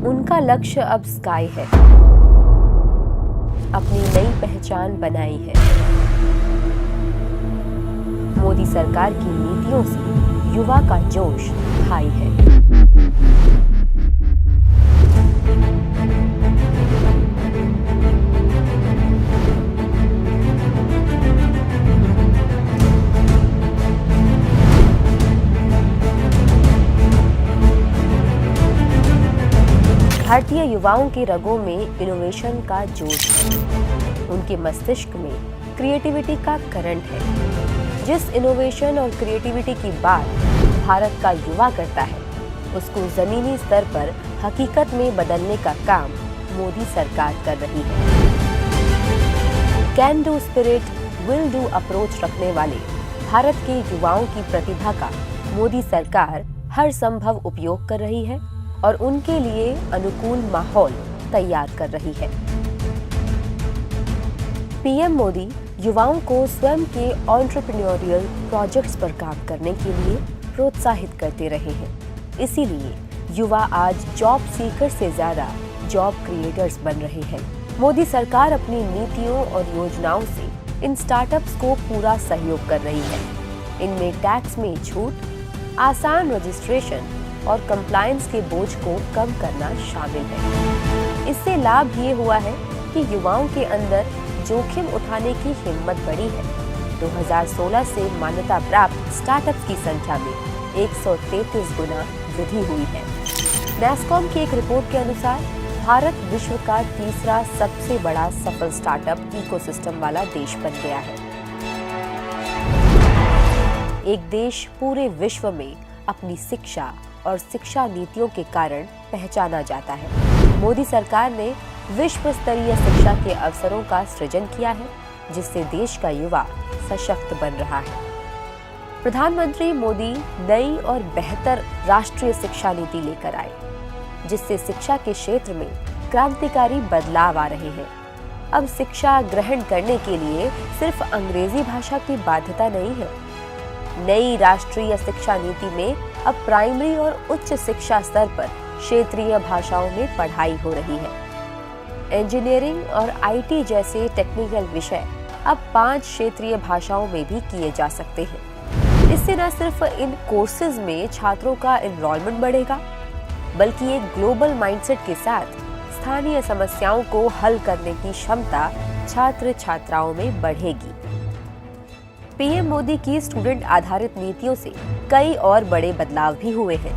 उनका लक्ष्य अब स्काई है। अपनी नई पहचान बनाई है। मोदी सरकार की नीतियों से युवा का जोश भाई है। भारतीय युवाओं के रगों में इनोवेशन का जोश है। उनके मस्तिष्क में क्रिएटिविटी का करंट है। जिस इनोवेशन और क्रिएटिविटी की बात भारत का युवा करता है, उसको जमीनी स्तर पर हकीकत में बदलने का काम मोदी सरकार कर रही है। Can do spirit, will do approach रखने वाले भारत के युवाओं की प्रतिभा का मोदी सरकार हर संभव उपयोग कर रही है और उनके लिए अनुकूल माहौल तैयार कर रही है। पीएम मोदी युवाओं को स्वयं के एंटरप्रेन्योरियल प्रोजेक्ट्स पर काम करने के लिए प्रोत्साहित करते रहे हैं। इसीलिए युवा आज जॉब सीकर से ज्यादा जॉब क्रिएटर्स बन रहे हैं। मोदी सरकार अपनी नीतियों और योजनाओं से इन स्टार्टअप्स को पूरा सहयोग कर रही है। इनमें टैक्स में छूट, आसान रजिस्ट्रेशन और कंप्लायंस के बोझ को कम करना शामिल है। इससे लाभ ये हुआ है कि युवाओं के अंदर जोखिम उठाने की हिम्मत बढ़ी है। 2016 से मान्यता प्राप्त स्टार्टअप्स की संख्या में 133 गुना वृद्धि हुई है। नैस्कॉम की एक रिपोर्ट के अनुसार भारत विश्व का तीसरा सबसे बड़ा सफल स्टार्टअप इकोसिस्टम वाला देश बन गया है। एक देश पूरे विश्व में अपनी शिक्षा और शिक्षा नीतियों के कारण पहचाना जाता है। मोदी सरकार ने विश्व स्तरीय शिक्षा के अवसरों का सृजन किया है, जिससे देश का युवा सशक्त बन रहा है। प्रधानमंत्री मोदी नई और बेहतर राष्ट्रीय शिक्षा नीति लेकर आए, जिससे शिक्षा के क्षेत्र में क्रांतिकारी बदलाव आ रहे हैं। अब शिक्षा ग्रहण करने के लिए सिर्फ अंग्रेजी भाषा की बाध्यता नहीं है। नई राष्ट्रीय शिक्षा नीति में अब प्राइमरी और उच्च शिक्षा स्तर पर क्षेत्रीय भाषाओं में पढ़ाई हो रही है। इंजीनियरिंग और आईटी जैसे टेक्निकल विषय अब 5 क्षेत्रीय भाषाओं में भी किए जा सकते हैं। इससे न सिर्फ इन कोर्सेज में छात्रों का एनरोलमेंट बढ़ेगा, बल्कि एक ग्लोबल माइंडसेट के साथ स्थानीय समस्याओं को हल करने की क्षमता छात्र छात्राओं में बढ़ेगी। पीएम मोदी की स्टूडेंट आधारित नीतियों से कई और बड़े बदलाव भी हुए हैं।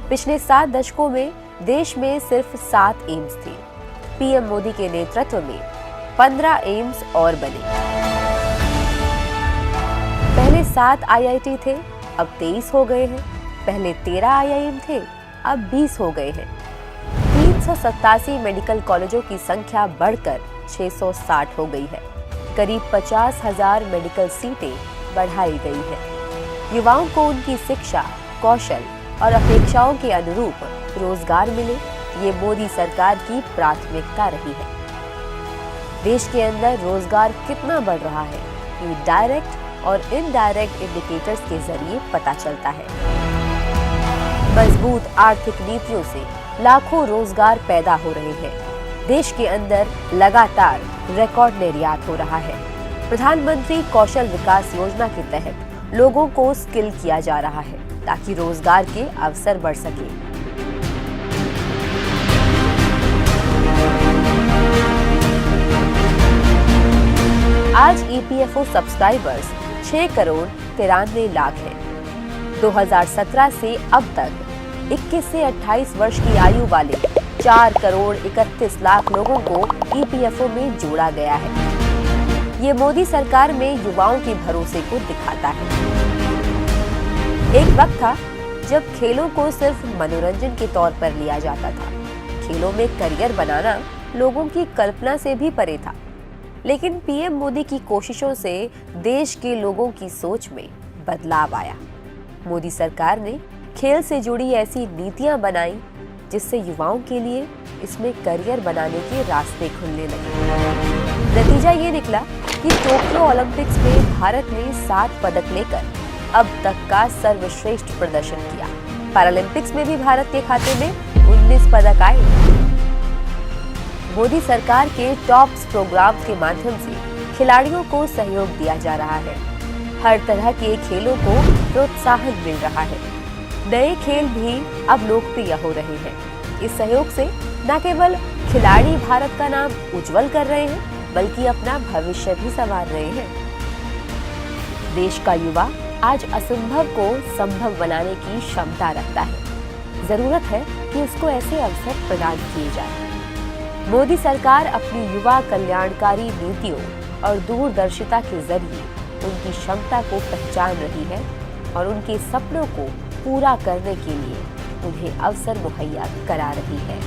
पिछले 7 दशकों में देश में सिर्फ 7 एम्स थे। पीएम मोदी के नेतृत्व में 15 एम्स और बने। पहले 7 आईआईटी थे, अब 23 हो गए हैं। पहले 13 आईआईएम थे, अब 20 हो गए हैं। 387 मेडिकल कॉलेजों की संख्या बढ़कर 660 हो गई है। करीब 50,000 मेडिकल सीटें बढ़ाई गई हैं। युवाओं को उनकी शिक्षा, कौशल और अपेक्षाओं के अनुरूप रोजगार मिले, ये मोदी सरकार की प्राथमिकता रही है। देश के अंदर रोजगार कितना बढ़ रहा है, ये डायरेक्ट और इनडायरेक्ट इंडिकेटर्स के जरिए पता चलता है। मजबूत आर्थिक नीतियों से लाखों रोजगार पैदा हो रहे हैं। देश के अंदर लगातार रिकॉर्ड निर्यात हो रहा है। प्रधानमंत्री कौशल विकास योजना के तहत लोगों को स्किल किया जा रहा है, ताकि रोजगार के अवसर बढ़ सके। आज ईपीएफओ सब्सक्राइबर्स 6 करोड़ 93 लाख हैं। 2017 से अब तक 21 से 28 वर्ष की आयु वाले 4 करोड़ 31 लाख लोगों को ईपीएफओ में जोड़ा गया है। ये मोदी सरकार में युवाओं के भरोसे को दिखाता है। एक वक्त था जब खेलों को सिर्फ मनोरंजन के तौर पर लिया जाता था। खेलों में करियर बनाना लोगों की कल्पना से भी परे था। लेकिन पीएम मोदी की कोशिशों से देश के लोगों की सोच में बदलाव आया। मोदी सरकार ने खेल से जुड़ी ऐसी नीतियां बनाई जिससे युवाओं के लिए इसमें करियर बनाने के रास्ते खुलने लगे। नतीजा ये निकला कि टोक्यो ओलंपिक्स में भारत ने 7 पदक लेकर अब तक का सर्वश्रेष्ठ प्रदर्शन किया। पैरालंपिक्स में भी भारत के खाते में 19 पदक आए। मोदी सरकार के टॉप्स प्रोग्राम के माध्यम से खिलाड़ियों को सहयोग दिया जा रहा है। हर तरह के खेलों को प्रोत्साहन मिल रहा है। नए खेल भी अब लोकप्रिय हो रहे हैं। इस सहयोग से न केवल खिलाड़ी भारत का नाम उज्जवल कर रहे हैं, बल्कि अपना भविष्य भी संवार रहे हैं। देश का युवा आज असंभव को संभव बनाने की क्षमता रखता है। जरूरत है कि उसको ऐसे अवसर प्रदान किए जाएं। मोदी सरकार अपनी युवा कल्याणकारी नीतियों और दूरदर्शिता के जरिए उनकी क्षमता को पहचान रही है और उनके सपनों को पूरा करने के लिए उन्हें अवसर मुहैया करा रही है।